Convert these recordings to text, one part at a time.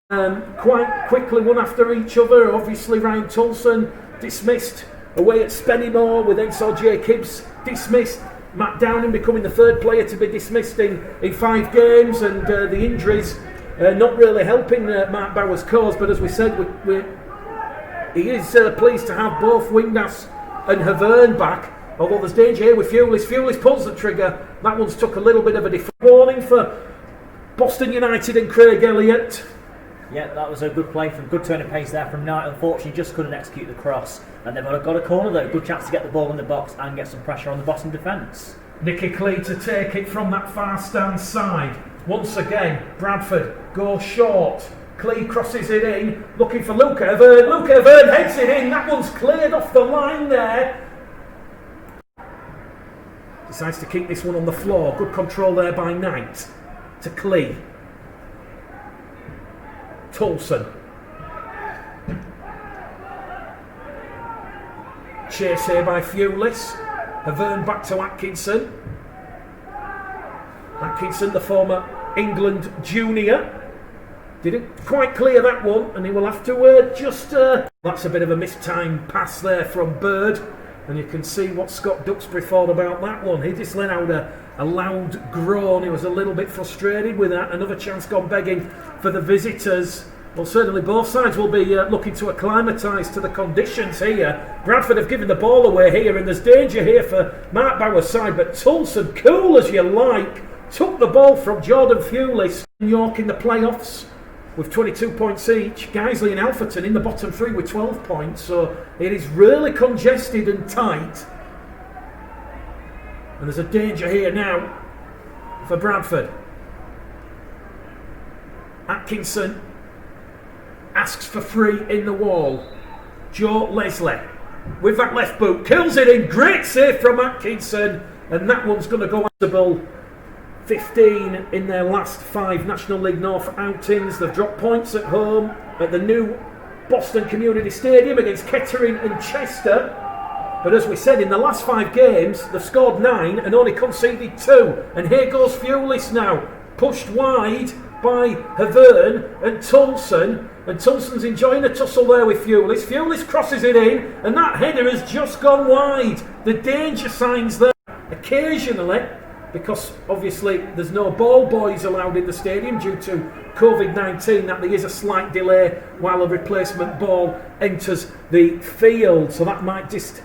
quite quickly, one after each other. Obviously, Ryan Tolson dismissed away at Spennymoor with Ensor Jacobs dismissed. Matt Downing becoming the third player to be dismissed in 5 games, and the injuries not really helping Mark Bauer's cause. But as we said, he is pleased to have both Windass and Havern back. Although there's danger here with Fulis. Fulis pulls the trigger. That one's took a little bit of a different warning for Boston United and Craig Elliott. Yeah, that was a good play from good turn of pace there from Knight. Unfortunately, just couldn't execute the cross. And they've got a corner though. Good chance to get the ball in the box and get some pressure on the Boston defence. Nicky Clee to take it from that far stand side. Once again, Bradford goes short. Clee crosses it in, looking for Luca Havern. Luca Havern heads it in. That one's cleared off the line there. Decides to keep this one on the floor. Good control there by Knight. To Clee. Tolson. Chase here by Fulis. Havern back to Atkinson. Atkinson, the former England junior. Didn't quite clear that one, and he will have to that's a bit of a mistimed pass there from Bird. And you can see what Scott Duxbury thought about that one. He just let out a loud groan. He was a little bit frustrated with that. Another chance gone begging for the visitors. Well, certainly both sides will be looking to acclimatise to the conditions here. Bradford have given the ball away here, and there's danger here for Mark Bauer's side. But Tolson, cool as you like, took the ball from Jordan Fulis. York in the playoffs with 22 points each. Guiseley and Alferton in the bottom 3 with 12 points. So it is really congested and tight. And there's a danger here now for Bradford. Atkinson asks for free in the wall. Joe Leslie with that left boot kills it in. Great save from Atkinson, and that one's going to go out. 15 in their last 5 National League North outings. They've dropped points at home at the new Boston Community Stadium against Kettering and Chester. But as we said, in the last 5 games, they've scored 9 and only conceded 2. And here goes Fulis now, pushed wide by Havern and Tolson. And Tolson's enjoying a tussle there with Fulis. Fulis crosses it in, and that header has just gone wide. The danger signs there. Occasionally, because obviously there's no ball boys allowed in the stadium due to COVID-19, that there is a slight delay while a replacement ball enters the field. So that might just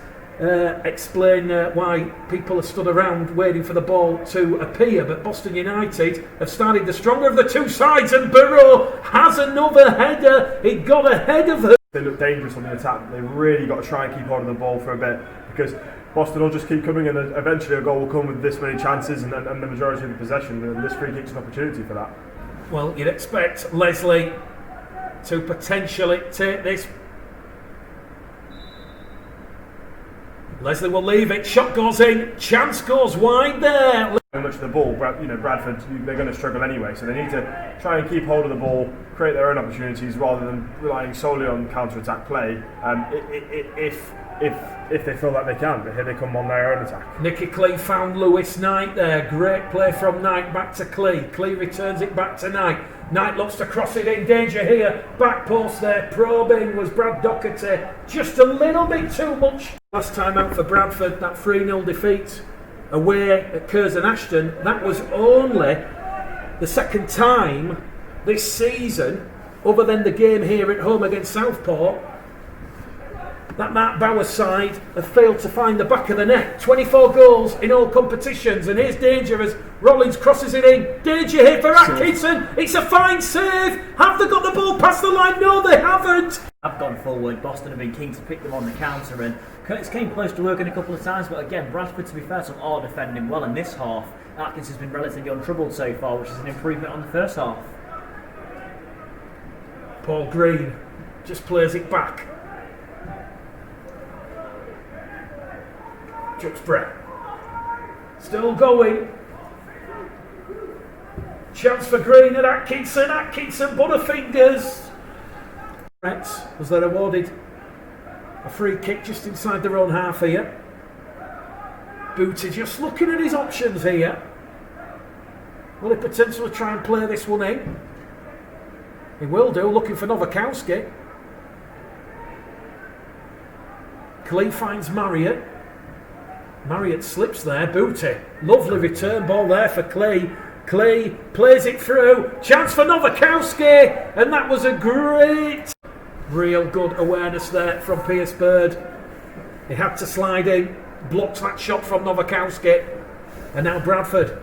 explain why people are stood around waiting for the ball to appear. But Boston United have started the stronger of the two sides, and Burrow has another header. He got ahead of her. They look dangerous on the attack. They've really got to try and keep hold of the ball for a bit, because Boston will just keep coming, and eventually a goal will come with this many chances and the majority of the possession, and this free kick's an opportunity for that. Well, you'd expect Leslie to potentially take this. Leslie will leave it, shot goes in, chance goes wide there. Very much the ball, Bradford, they're going to struggle anyway, so they need to try and keep hold of the ball, create their own opportunities rather than relying solely on counter-attack play. If they feel like they can, but here they come on their own attack. Nicky Clee found Lewis Knight there. Great play from Knight back to Clee. Clee returns it back to Knight. Knight looks to cross it in. Danger here. Back post there. Probing was Brad Doherty. Just a little bit too much. Last time out for Bradford, that 3-0 defeat away at Curzon Ashton. That was only the second time this season, other than the game here at home against Southport, that Mark Bauer side have failed to find the back of the net. 24 goals in all competitions, and here's danger as Rollins crosses it in. Danger here for Atkinson. It's a fine save. Have they got the ball past the line? No, they haven't. Have gone forward. Boston have been keen to pick them on the counter, and Curtis came close to working a couple of times, but again, Bradford, to be fair, are defending well in this half. Atkinson's been relatively untroubled so far, which is an improvement on the first half. Paul Green just plays it back. Duxbury still going. Chance for Green and Atkinson. Atkinson butterfingers. Was they're awarded a free kick just inside their own half here. Booty just looking at his options here. Will he potentially try and play this one in? He will do, looking for Nowakowski. Clee finds Marriott. Marriott slips there, Booty. Lovely return ball there for Clee. Clee plays it through. Chance for Nowakowski. And that was a great, real good awareness there from Pierce Bird. He had to slide in, blocks that shot from Nowakowski. And now Bradford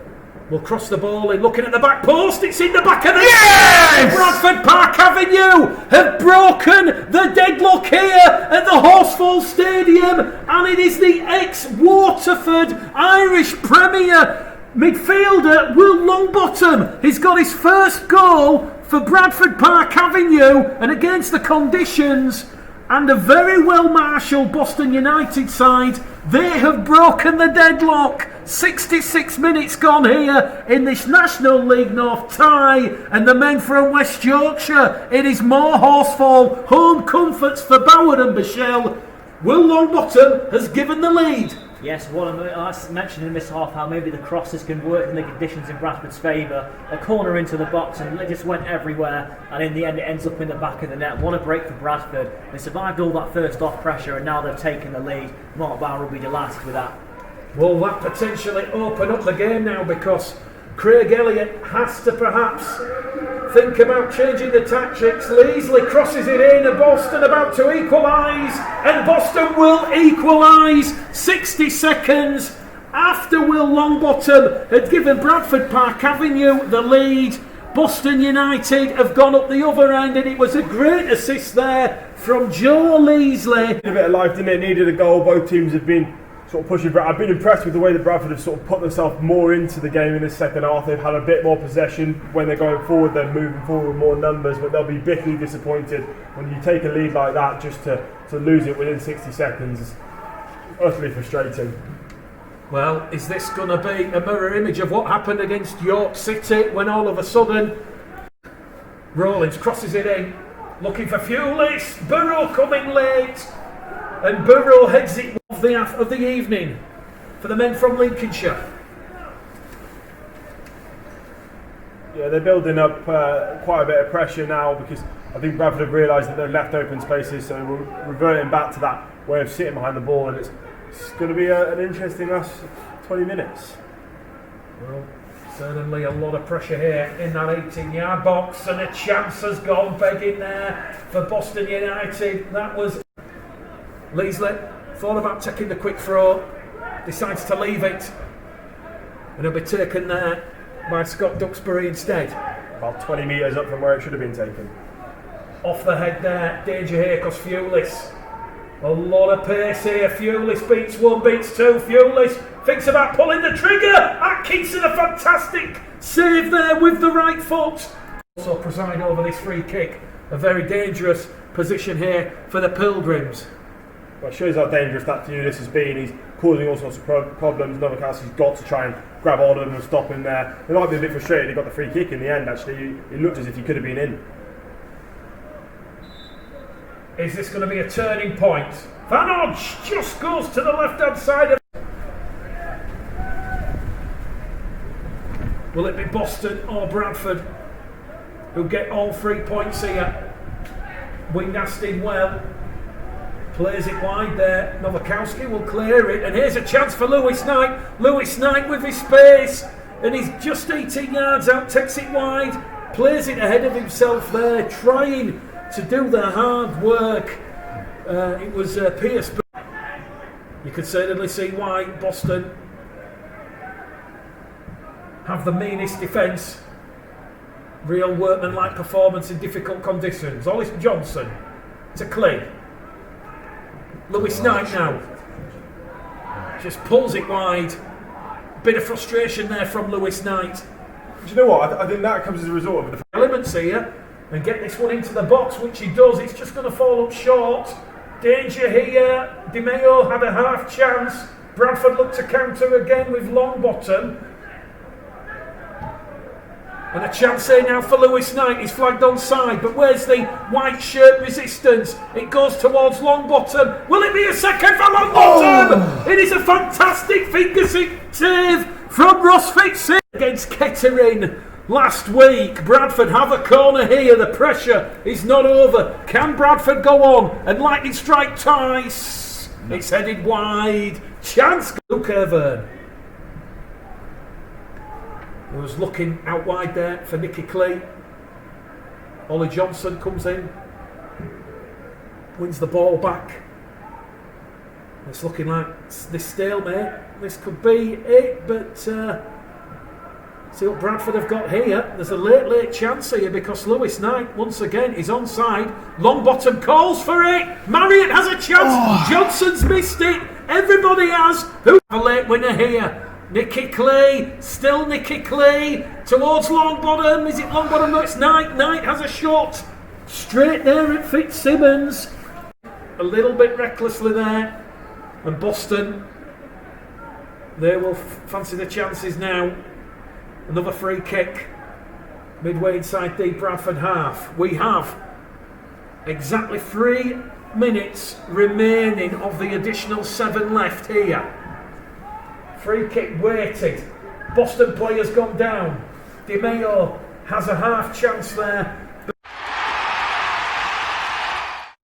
will cross the ball in, looking at the back post. It's in the back of the Yes! Bradford Park Avenue have broken the deadlock here at the Horsfall Stadium, and it is the ex-Waterford Irish Premier midfielder Will Longbottom. He's got his first goal for Bradford Park Avenue, and against the conditions and a very well marshalled Boston United side, they have broken the deadlock. 66 minutes gone here in this National League North tie, and the men from West Yorkshire, it is more Horsfall, home comforts for Bauer and Bichelle. Will Longbottom has given the lead. Yes, what I mentioned in this half, how maybe the crosses can work in the conditions in Bradford's favour. A corner into the box and it just went everywhere, and in the end it ends up in the back of the net. What a break for Bradford. They survived all that first off pressure and now they've taken the lead. Mark Bauer will be delighted with that. Will that potentially open up the game now, because Craig Elliott has to perhaps think about changing the tactics. Leasley crosses it in, and Boston about to equalise, and Boston will equalise 60 seconds after Will Longbottom had given Bradford Park Avenue the lead. Boston United have gone up the other end, and it was a great assist there from Joe Leasley. A bit of life, didn't it? Needed a goal. Both teams have been sort of pushing. I've been impressed with the way that Bradford have sort of put themselves more into the game in the second half. They've had a bit more possession. When they're going forward, they're moving forward with more numbers, but they'll be bitterly disappointed when you take a lead like that just to lose it within 60 seconds. It's utterly frustrating. Well, is this going to be a mirror image of what happened against York City, when all of a sudden Rawlins crosses it in, looking for Fulis, Burrow coming late, and Burrow heads it off of the evening for the men from Lincolnshire. Yeah, they're building up quite a bit of pressure now, because I think Bradford have realised that they've left open spaces, so we're reverting back to that way of sitting behind the ball, and it's going to be an interesting last 20 minutes. Well, certainly a lot of pressure here in that 18-yard box, and a chance has gone begging there for Boston United. That was Leasley, thought about taking the quick throw, decides to leave it, and it'll be taken there by Scott Duxbury instead. About 20 metres up from where it should have been taken. Off the head there, danger here because Fulis. A lot of pace here. Fulis beats one, beats two. Fulis thinks about pulling the trigger. Atkinson, a fantastic save there with the right foot. Also preside over this free kick. A very dangerous position here for the Pilgrims. Well, it shows how dangerous that Fulis has been. He's causing all sorts of problems. Nowakowski's got to try and grab hold of him and stop him there. They might be a bit frustrated he got the free kick in the end, actually. It looked as if he could have been in. Is this going to be a turning point? Van Odge just goes to the left-hand side of... Will it be Boston or Bradford who get all 3 points here? Wingdastin well. Plays it wide there. Nowakowski will clear it, and here's a chance for Lewis Knight. Lewis Knight with his space, and he's just 18 yards out, takes it wide, plays it ahead of himself there, trying to do the hard work. It was Pierce. You could certainly see why Boston have the meanest defence. Real workmanlike performance in difficult conditions. Ollis Johnson to Clee. Lewis Knight now just pulls it wide. Bit of frustration there from Lewis Knight. Do you know what? I think that comes as a result of the Elements here and get this one into the box, which he does. It's just going to fall up short. Danger here. Di Maio had a half chance. Bradford looked to counter again with Longbottom. And a chance here now for Lewis Knight. He's flagged onside, but where's the white shirt resistance? It goes towards Longbottom. Will it be a second for Longbottom? Oh. It is a fantastic finger save from Ross Fitz against Kettering. last week. Bradford have a corner here. The pressure is not over. Can Bradford go on and lightning strike Tice? No. It's headed wide. Chance. Luke Irvine. He was looking out wide there for Nicky Clee. Ollie Johnson comes in. Wins the ball back. It's looking like this stalemate. This could be it, but see what Bradford have got here. There's a late chance here because Lewis Knight once again is onside. Longbottom calls for it. Marriott has a chance. Johnson's missed it. Everybody has. Who's a late winner here? Nicky Clee, still Nicky Clee towards Longbottom. Is it Longbottom? No, it's Knight. Knight has a shot straight there at Fitzsimmons. A little bit recklessly there. And Boston, they will fancy the chances now. Another free kick. Midway inside the Bradford half. We have exactly 3 minutes remaining of the additional 7 left here. Free kick waited. Boston players gone down. Di Maio has a half chance there.